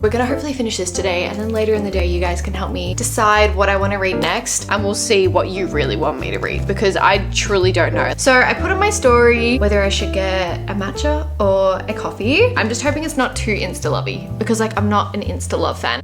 We're gonna hopefully finish this today, and then later in the day you guys can help me decide what I want to read next, and we'll see what you really want me to read, because I truly don't know. So I put on my story whether I should get a matcha or a coffee. I'm just hoping it's not too insta-lovey, because like I'm not an insta-love fan.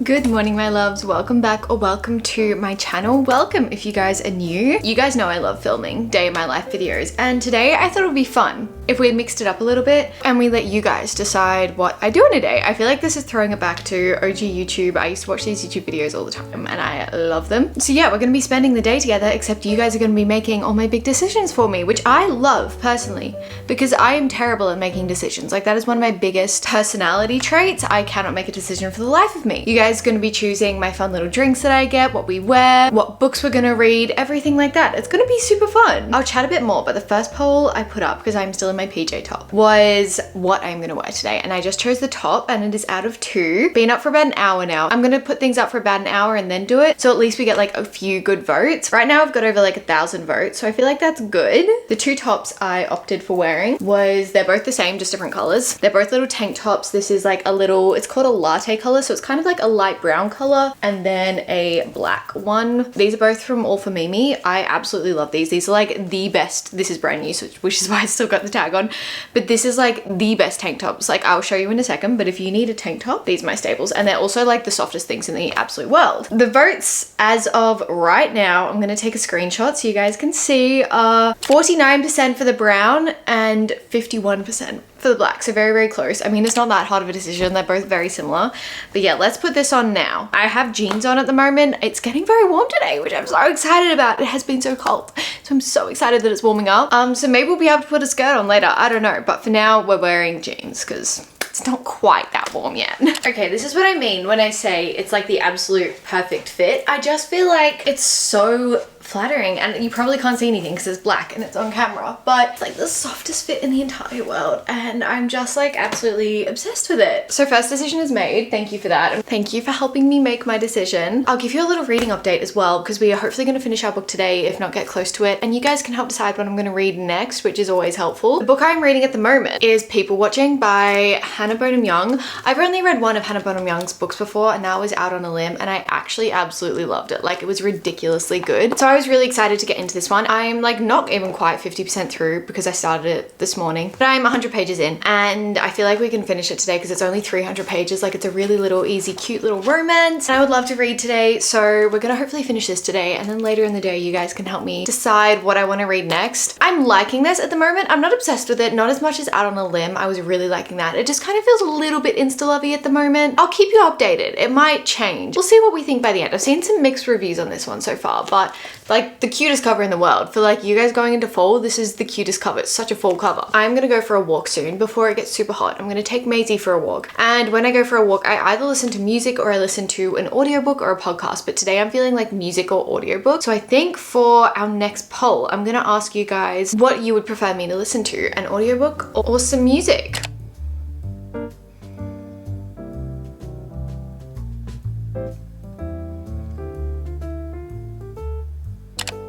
Good morning, my loves. Welcome back, or welcome to my channel. Welcome if you guys are new. You guys know I love filming day in my life videos, and today I thought it would be fun if we mixed it up a little bit and we let you guys decide what I do in a day. I feel like this is throwing it back to OG YouTube. I used to watch these YouTube videos all the time and I love them. So yeah, we're gonna be spending the day together, except you guys are gonna be making all my big decisions for me, which I love personally, because I am terrible at making decisions. Like, that is one of my biggest personality traits. I cannot make a decision for the life of me. You guys are gonna be choosing my fun little drinks that I get, what we wear, what books we're gonna read, everything like that. It's gonna be super fun. I'll chat a bit more, but the first poll I put up, because I'm still in my PJ top, was what I'm gonna wear today, and I just chose the top, and it is out of 2. Been up for about an hour now. I'm gonna put things up for about an hour and then do it, so at least we get like a few good votes. Right now I've got over like 1,000 votes, so I feel like that's good. The 2 tops I opted for wearing they're both the same, just different colors. They're both little tank tops. This is like a little, it's called a latte color, so it's kind of like a light brown color, and then a black one. These are both from All for Mimi. I absolutely love these. These are like the best. This is brand new, which is why I still got the tag on, but this is like the best tank tops. Like, I'll show you in a second, but if you need a tank top, these are my staples, and they're also like the softest things in the absolute world. The votes as of right now, I'm gonna take a screenshot so you guys can see, 49% for the brown and 51% for the black, so very, very close. I mean, it's not that hard of a decision. They're both very similar, but yeah, let's put this on now. I have jeans on at the moment. It's getting very warm today, which I'm so excited about. It has been so cold, so I'm so excited that it's warming up. So maybe we'll be able to put a skirt on later. I don't know, but for now we're wearing jeans because it's not quite that warm yet. Okay, this is what I mean when I say it's like the absolute perfect fit. I just feel like it's so flattering, and you probably can't see anything because it's black and it's on camera, but it's like the softest fit in the entire world, and I'm just like absolutely obsessed with it. So first decision is made. Thank you for that, and thank you for helping me make my decision. I'll give you a little reading update as well, because we are hopefully going to finish our book today, if not get close to it, and you guys can help decide what I'm going to read next, which is always helpful. The book I'm reading at the moment is People Watching by Hannah Bonham Young. I've only read one of Hannah Bonham Young's books before, and that was Out on a Limb, and I actually absolutely loved it. Like, it was ridiculously good. So I was really excited to get into this one. I'm like not even quite 50% through because I started it this morning, but I'm 100 pages in, and I feel like we can finish it today because it's only 300 pages. Like, it's a really little easy, cute little romance, and I would love to read today. So we're gonna hopefully finish this today, and then later in the day you guys can help me decide what I want to read next. I'm liking this at the moment. I'm not obsessed with it, not as much as Out on a Limb. I was really liking that. It just kind of feels a little bit insta-lovey at the moment. I'll keep you updated. It might change. We'll see what we think by the end. I've seen some mixed reviews on this one so far, but like the cutest cover in the world. For like you guys going into fall, this is the cutest cover. It's such a fall cover. I'm gonna go for a walk soon before it gets super hot. I'm gonna take Maisie for a walk, and when I go for a walk, I either listen to music or I listen to an audiobook or a podcast, but today I'm feeling like music or audiobook. So I think for our next poll, I'm gonna ask you guys what you would prefer me to listen to, an audiobook or some music.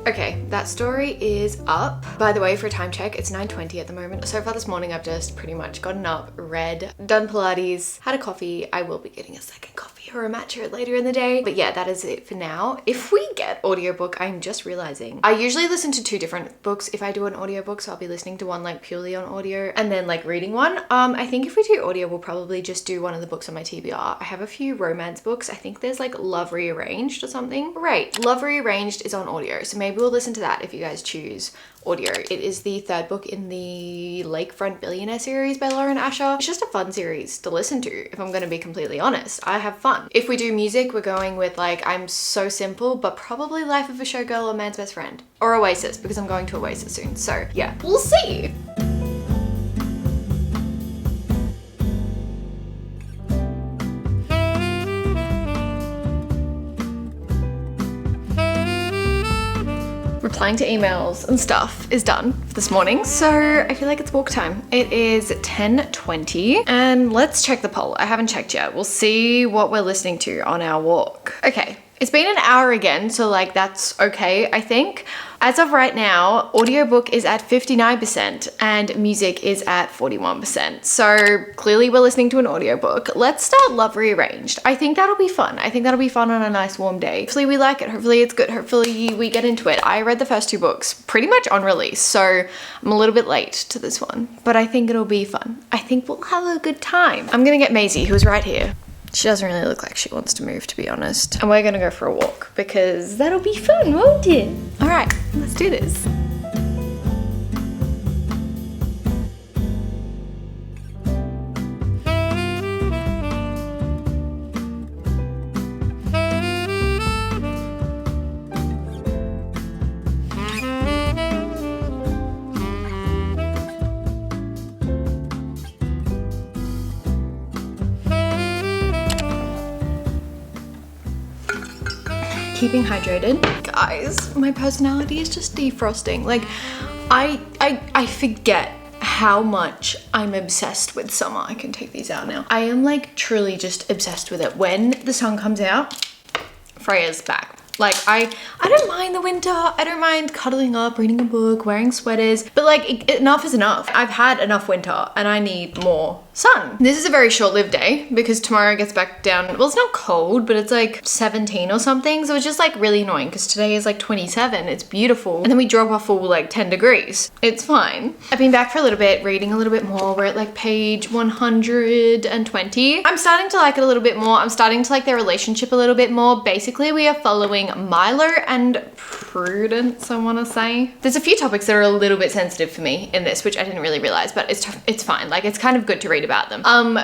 Okay, that story is up. By the way, for a time check, it's 9:20 at the moment. So far this morning, I've just pretty much gotten up, read, done Pilates, had a coffee. I will be getting a second coffee or a matcha later in the day. But yeah, that is it for now. If we get audiobook, I'm just realizing I usually listen to 2 different books if I do an audiobook. So I'll be listening to one like purely on audio and then like reading one. I think if we do audio, we'll probably just do one of the books on my TBR. I have a few romance books. I think there's like Love Rearranged or something. Right, Love Rearranged is on audio. So maybe we'll listen to that if you guys choose audio. It is the 3rd book in the Lakefront Billionaire series by Lauren Asher. It's just a fun series to listen to, if I'm gonna be completely honest. I have fun. If we do music, we're going with like I'm So Simple, but probably Life of a Showgirl or Man's Best Friend. Or Oasis, because I'm going to Oasis soon. So yeah, we'll see. Replying to emails and stuff is done for this morning, so I feel like it's walk time. It is 10:20, and let's check the poll. I haven't checked yet. We'll see what we're listening to on our walk. Okay, It's been an hour again, so like that's okay, I think. As of right now, audiobook is at 59% and music is at 41%. So clearly we're listening to an audiobook. Let's start Love Rearranged. I think that'll be fun. I think that'll be fun on a nice warm day. Hopefully we like it. Hopefully it's good. Hopefully we get into it. I read the first 2 books pretty much on release, so I'm a little bit late to this one, but I think it'll be fun. I think we'll have a good time. I'm gonna get Maisie, who's right here. She doesn't really look like she wants to move, to be honest. And we're gonna go for a walk because that'll be fun, won't it? All right, let's do this. Keeping hydrated. Guys, my personality is just defrosting. Like, I forget how much I'm obsessed with summer. I can take these out now. I am like truly just obsessed with it. When the sun comes out, Freya's back. Like, I don't mind the winter. I don't mind cuddling up, reading a book, wearing sweaters, but like enough is enough. I've had enough winter and I need more sun. This is a very short-lived day because tomorrow it gets back down. Well, it's not cold, but it's like 17 or something. So it's just like really annoying because today is like 27. It's beautiful. And then we drop off full like 10 degrees. It's fine. I've been back for a little bit, reading a little bit more. We're at like page 120. I'm starting to like it a little bit more. I'm starting to like their relationship a little bit more. Basically, we are following Milo and Prudence, I want to say. There's a few topics that are a little bit sensitive for me in this, which I didn't really realize, but it's fine. Like, it's kind of good to read about them.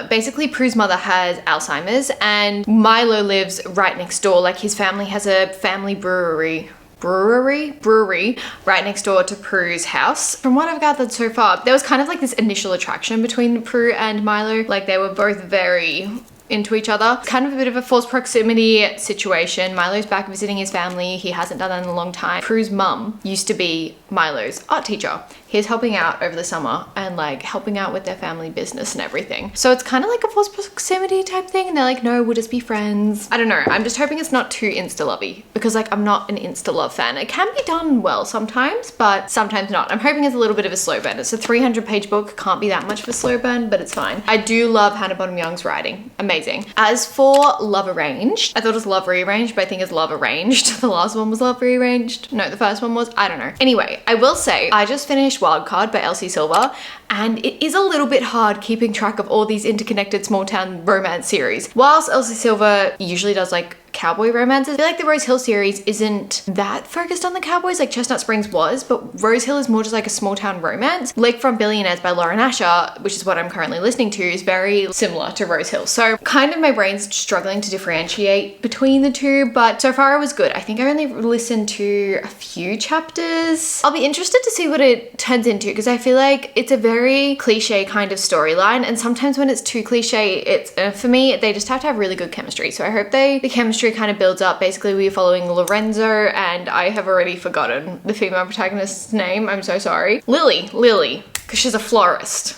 Basically, Prue's mother has Alzheimer's and Milo lives right next door. Like, his family has a family brewery right next door to Prue's house. From what I've gathered so far, there was kind of like this initial attraction between Prue and Milo. Like, they were both very into each other. It's kind of a bit of a false proximity situation. Milo's back visiting his family. He hasn't done that in a long time. Prue's mum used to be Milo's art teacher. He's helping out over the summer and like helping out with their family business and everything. So it's kind of like a false proximity type thing. And they're like, no, we'll just be friends. I don't know. I'm just hoping it's not too insta-lovey because like I'm not an insta-love fan. It can be done well sometimes, but sometimes not. I'm hoping it's a little bit of a slow burn. It's a 300-page book. Can't be that much of a slow burn, but it's fine. I do love Hannah Bottom-Young's writing. Amazing. As for Love Arranged, I thought it was Love Rearranged, but I think it's Love Arranged. The last one was Love Rearranged. No, the first one was, I don't know. Anyway, I will say I just finished Wildcard by Elsie Silver, and it is a little bit hard keeping track of all these interconnected small town romance series. Whilst Elsie Silver usually does like cowboy romances, I feel like the Rose Hill series isn't that focused on the cowboys like Chestnut Springs was, but Rose Hill is more just like a small town romance. Lakefront Billionaires by Lauren Asher, which is what I'm currently listening to, is very similar to Rose Hill. So kind of my brain's struggling to differentiate between the two, but so far it was good. I think I only listened to a few chapters. I'll be interested to see what it turns into because I feel like it's a very cliche kind of storyline, and sometimes when it's too cliche, it's for me, they just have to have really good chemistry. So I hope the chemistry kind of builds up. Basically, we're following Lorenzo, and I have already forgotten the female protagonist's name. I'm so sorry. Lily, because she's a florist.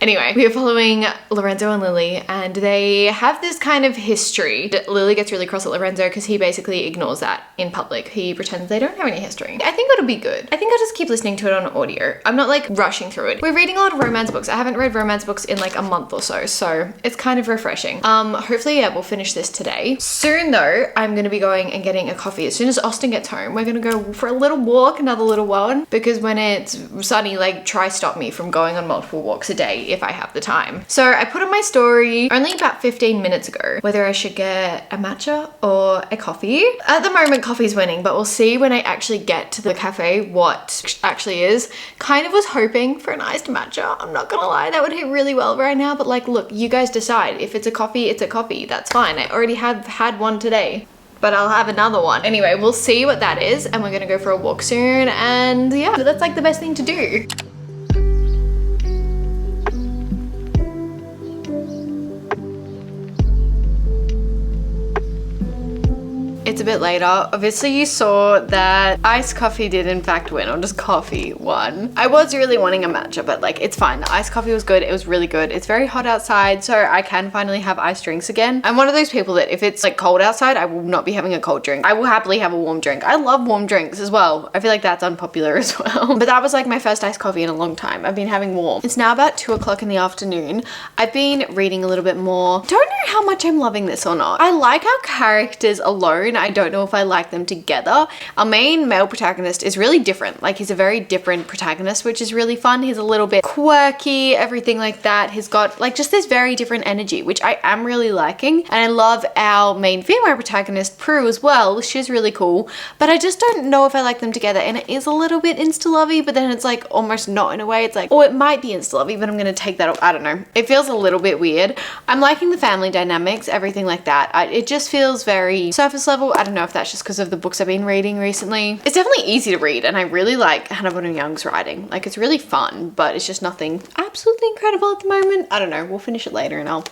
Anyway, we are following Lorenzo and Lily, and they have this kind of history. Lily gets really cross at Lorenzo because he basically ignores that in public. He pretends they don't have any history. I think it'll be good. I think I'll just keep listening to it on audio. I'm not like rushing through it. We're reading a lot of romance books. I haven't read romance books in like a month or so it's kind of refreshing. Hopefully, yeah, we'll finish this today. Soon though, I'm gonna be going and getting a coffee. As soon as Austin gets home, we're gonna go for a little walk, another little one, because when it's sunny, like try stop me from going on multiple walks a day if I have the time. So I put on my story only about 15 minutes ago whether I should get a matcha or a coffee. At the moment, coffee's winning, but we'll see when I actually get to the cafe what actually is. Kind of was hoping for an iced matcha. I'm not gonna lie, that would hit really well right now, but like, look, you guys decide. If it's a coffee, it's a coffee. That's fine. I already have had one today, but I'll have another one. Anyway, we'll see what that is, and we're gonna go for a walk soon, and yeah, that's like the best thing to do. It's It's a bit later. Obviously you saw that iced coffee did in fact win, or just coffee won. I was really wanting a matcha, but like it's fine. The iced coffee was good. It was really good. It's very hot outside, so I can finally have iced drinks again. I'm one of those people that if it's like cold outside, I will not be having a cold drink. I will happily have a warm drink. I love warm drinks as well. I feel like that's unpopular as well. But that was like my first iced coffee in a long time. I've been having warm. It's now about 2 o'clock in the afternoon. I've been reading a little bit more. Don't know how much I'm loving this or not. I like our characters alone. I don't know if I like them together. Our main male protagonist is really different. Like he's a very different protagonist, which is really fun. He's a little bit quirky, everything like that. He's got like just this very different energy, which I am really liking. And I love our main female protagonist, Prue, as well. She's really cool, but I just don't know if I like them together. And it is a little bit insta-lovey, but then it's like almost not in a way. It's like, oh, it might be insta-lovey, but I'm gonna take that off. I don't know. It feels a little bit weird. I'm liking the family dynamics, everything like that. It just feels very surface level. I don't know if that's just because of the books I've been reading recently. It's definitely easy to read, and I really like Hannah Bonham Young's writing. Like it's really fun, but it's just nothing absolutely incredible at the moment. I don't know. We'll finish it later and I'll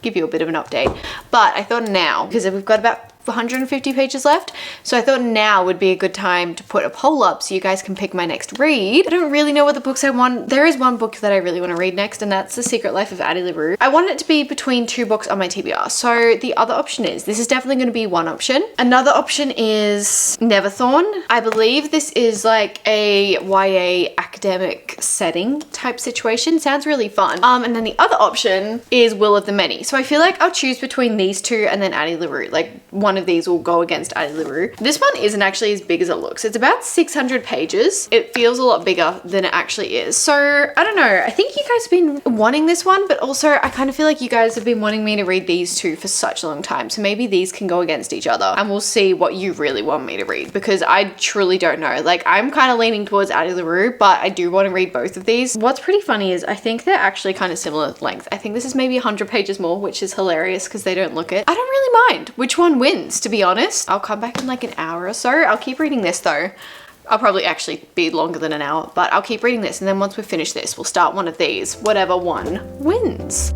give you a bit of an update. But I thought now, because we've got about 150 pages left, so I thought now would be a good time to put a poll up so you guys can pick my next read. I don't really know what the books I want. There is one book that I really want to read next, and that's The Secret Life of Addie LaRue. I want it to be between 2 books on my TBR. So the other option is, this is definitely going to be one option. Another option is Neverthorn. I believe this is like a YA academic setting type situation. Sounds really fun. And then the other option is Will of the Many. So I feel like I'll choose between these two and then Addie LaRue. Like one of these will go against Addie LaRue. This one isn't actually as big as it looks. It's about 600 pages. It feels a lot bigger than it actually is. So I don't know. I think you guys have been wanting this one, but also I kind of feel like you guys have been wanting me to read these two for such a long time. So maybe these can go against each other and we'll see what you really want me to read, because I truly don't know. Like I'm kind of leaning towards Addie LaRue, but I do want to read both of these. What's pretty funny is I think they're actually kind of similar length. I think this is maybe 100 pages more, which is hilarious because they don't look it. I don't really mind which one wins, to be honest. I'll come back in like an hour or so. I'll keep reading this though. I'll probably actually be longer than an hour, but I'll keep reading this, and then once we finish this, we'll start one of these. Whatever one wins.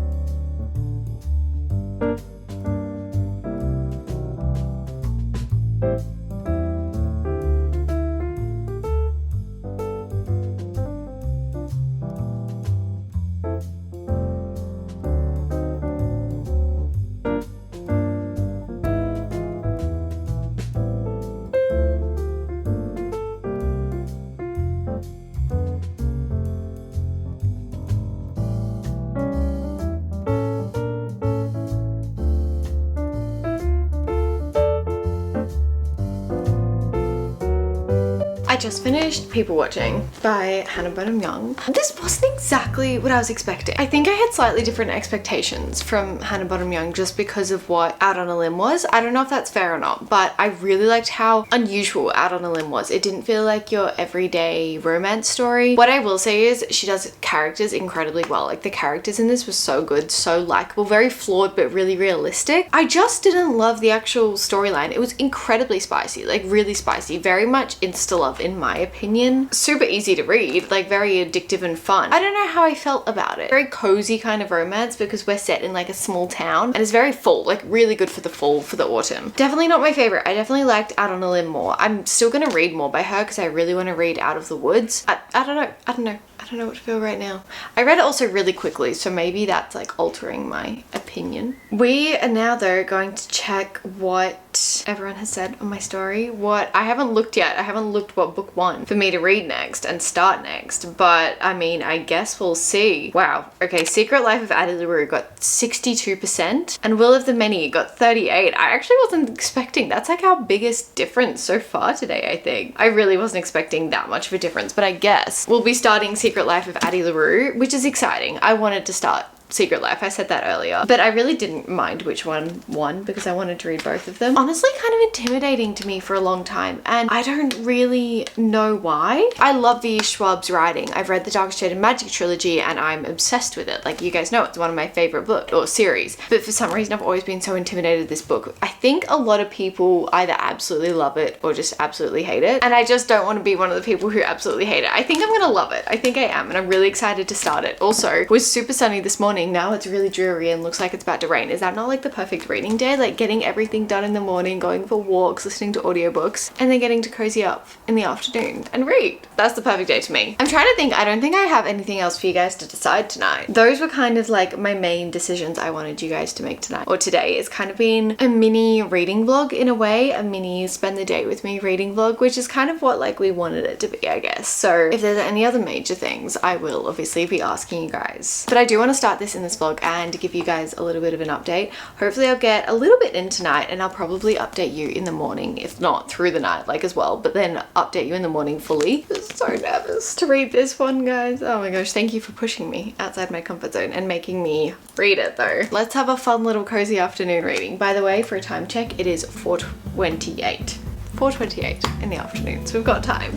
I just finished People Watching by Hannah Bonham Young. This wasn't exactly what I was expecting. I think I had slightly different expectations from Hannah Bonham Young just because of what Out on a Limb was. I don't know if that's fair or not, but I really liked how unusual Out on a Limb was. It didn't feel like your everyday romance story. What I will say is she does characters incredibly well. Like the characters in this were so good, so likable, very flawed, but really realistic. I just didn't love the actual storyline. It was incredibly spicy, like really spicy, very much insta-love in my opinion. Super easy to read, like very addictive and fun. I don't know how I felt about it. Very cozy kind of romance because we're set in like a small town and it's very fall, like really good for the fall, for the autumn. Definitely not my favorite. I definitely liked Out on a Limb more. I'm still gonna read more by her because I really want to read Out of the Woods. I don't know. I don't know what to feel right now. I read it also really quickly, so maybe that's like altering my opinion. We are now though going to check what everyone has said on my story. What I haven't looked yet. I haven't looked what book one for me to read next and start next, but I mean, I guess we'll see. Wow. Okay, Secret Life of Addie LaRue got 62% and Will of the Many got 38. I actually wasn't expecting. That's like our biggest difference so far today, I think. I really wasn't expecting that much of a difference, but I guess we'll be starting Secret Life of Addie LaRue, which is exciting. I wanted to start Secret Life, I said that earlier, but I really didn't mind which one won because I wanted to read both of them. Honestly, kind of intimidating to me for a long time, and I don't really know why. I love V. Schwab's writing. I've read the Dark Shade of Magic trilogy and I'm obsessed with it. Like you guys know, it's one of my favorite books or series, but for some reason I've always been so intimidated with this book. I think a lot of people either absolutely love it or just absolutely hate it, and I just don't want to be one of the people who absolutely hate it. I think I'm gonna love it. I think I am, and I'm really excited to start it. Also, it was super sunny this morning morning. Now it's really dreary and looks like it's about to rain. Is that not like the perfect reading day? Like getting everything done in the morning, going for walks, listening to audiobooks, and then getting to cozy up in the afternoon and read. That's the perfect day to me. I'm trying to think. I don't think I have anything else for you guys to decide tonight. Those were kind of like my main decisions I wanted you guys to make tonight or today. It's kind of been a mini reading vlog in a way, a mini spend the day with me reading vlog, which is kind of what like we wanted it to be, I guess. So if there's any other major things, I will obviously be asking you guys. But I do want to start this in this vlog and give you guys a little bit of an update. Hopefully I'll get a little bit in tonight and I'll probably update you in the morning, if not through the night like as well, but then update you in the morning fully. I'm so nervous to read this one, guys. Oh my gosh, thank you for pushing me outside my comfort zone and making me read it though. Let's have a fun little cozy afternoon reading. By the way, for a time check, it is 4:28. 4:28 in the afternoon, so we've got time.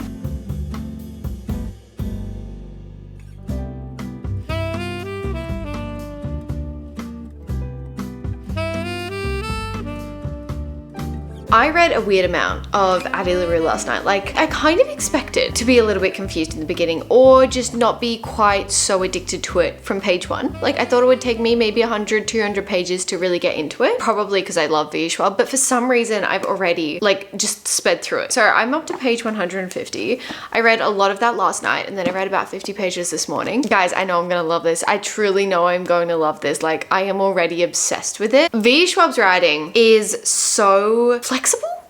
I read a weird amount of Addie LaRue last night. Like, I kind of expected to be a little bit confused in the beginning or just not be quite so addicted to it from page one. Like, I thought it would take me maybe 100, 200 pages to really get into it. Probably because I love V. Schwab, but for some reason I've already like just sped through it. So I'm up to page 150. I read a lot of that last night and then I read about 50 pages this morning. Guys, I know I'm gonna love this. I truly know I'm going to love this. Like, I am already obsessed with it. V. Schwab's writing is so flexible,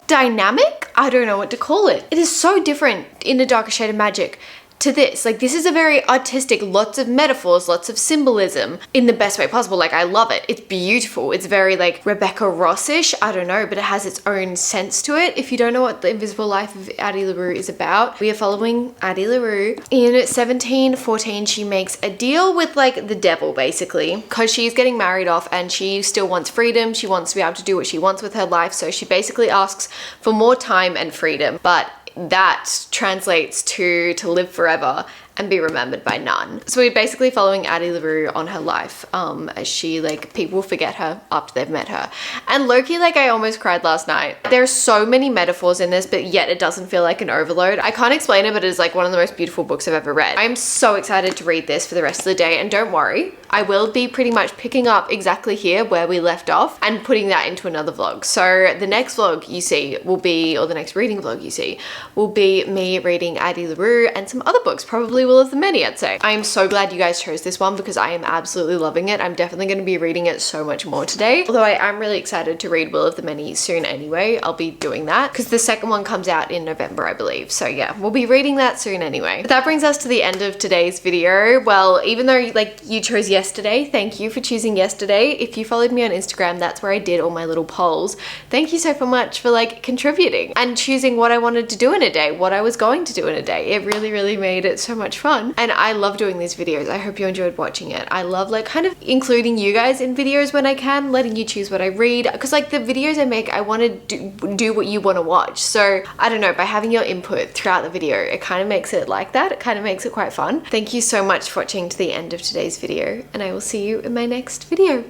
dynamic. I don't know what to call it. It is so different in A Darker Shade of Magic to this. Like, this is a very artistic, lots of metaphors, lots of symbolism in the best way possible. Like, I love it. It's beautiful. It's very like Rebecca Rossish. I don't know, but it has its own sense to it. If you don't know what The Invisible Life of Addie LaRue is about, we are following Addie LaRue. In 1714, she makes a deal with like the devil basically, because she's getting married off and she still wants freedom. She wants to be able to do what she wants with her life. So she basically asks for more time and freedom, but that translates to live forever and be remembered by none. So we're basically following Addie LaRue on her life as she, like, people forget her after they've met her. And low-key, like, I almost cried last night. There are so many metaphors in this, but yet it doesn't feel like an overload. I can't explain it, but it's like one of the most beautiful books I've ever read. I'm so excited to read this for the rest of the day, and don't worry, I will be pretty much picking up exactly here where we left off and putting that into another vlog. So the next vlog you see will be, or the next reading vlog you see, will be me reading Addie LaRue and some other books, probably Will of the Many, I'd say. I am so glad you guys chose this one because I am absolutely loving it. I'm definitely going to be reading it so much more today. Although I am really excited to read Will of the Many soon anyway. I'll be doing that because the second one comes out in November, I believe. So yeah, we'll be reading that soon anyway. But that brings us to the end of today's video. Well, even though like you chose yesterday, thank you for choosing yesterday. If you followed me on Instagram, that's where I did all my little polls. Thank you so much for like contributing and choosing what I wanted to do in a day, what I was going to do in a day. It really, really made it so much fun. And I love doing these videos. I hope you enjoyed watching it. I love like kind of including you guys in videos when I can, letting you choose what I read. Because like the videos I make, I want to do what you want to watch. So I don't know, by having your input throughout the video, it kind of makes it like that. It kind of makes it quite fun. Thank you so much for watching to the end of today's video, and I will see you in my next video.